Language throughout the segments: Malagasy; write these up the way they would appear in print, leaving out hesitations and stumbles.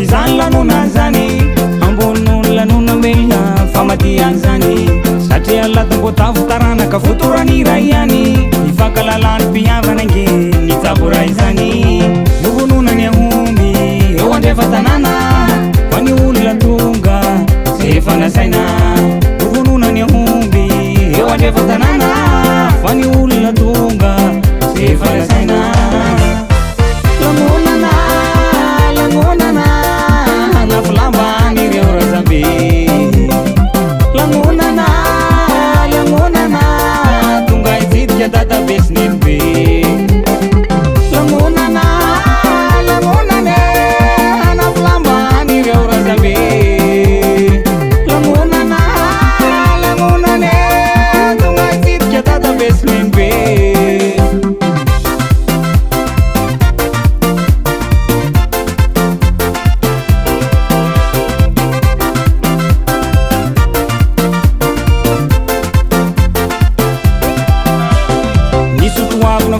izany lanona zany ambon'olo lanona melona famadiany zany satria latam-bo tavo taranaka votorany ray ihany ifakalalany mpiavana nge ny jaboray zany novononany ahomby eo andrefa tanàna fa ny olona tonga zay fanasaina novononany ahomby eo andrefa tanàna fa ny olona tonga zay fanasaina langonana langonana nafilambany ireo razambe langonana langonana tonga itsidika databesin'elobe langonana langonana nafilambany ireo razambe langonana langonana tonga itsidika databesin'elobe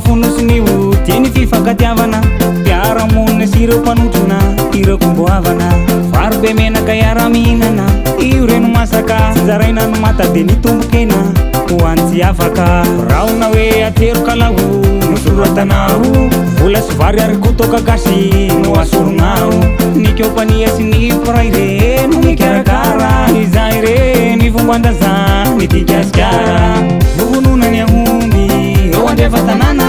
fonosin'io tiany fifakatiavana mpiara-monina sy ireo mpanotrona ireo komboavana varobe menaka iara-mihinana io reno masaka tsy zaraina no mata de nitombokena ho antsy afaka raona hoe atero kalaho nosoroatanao vola sy vary ary kotoka gasy no asorognao nikeopania sy ny piray re no mikarakara izay re ny fombandaza ny tikasikara novononany ahomby eo andrefa tanàna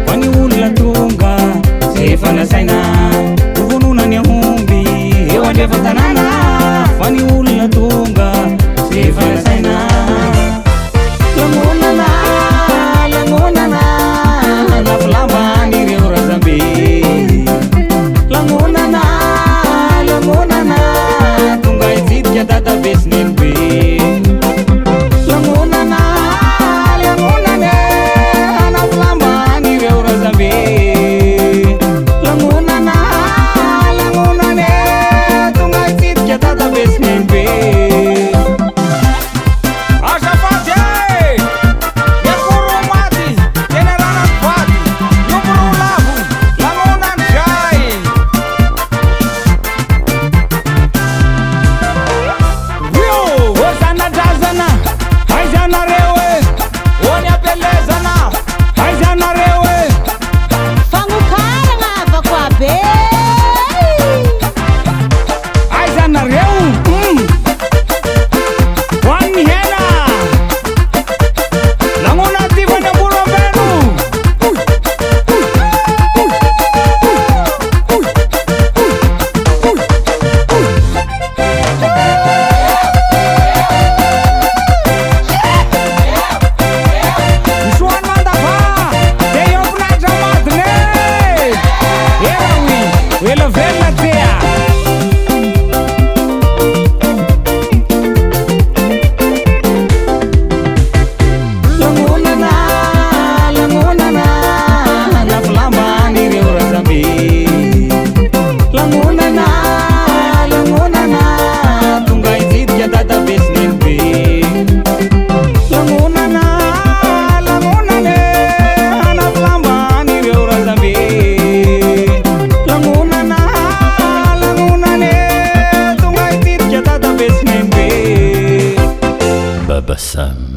fa ny olona tonga zay fanasaina novononany ahomby eo andrefa tanàna fa ny olona tonga zay fanasaina langonana langonana nafilambany ireo razambe langonana langonana tonga itsidika databesin'elobe langonana langonana nafilambany ireo razambe langonana langonana tonga itsidika databesin'elobe Sam.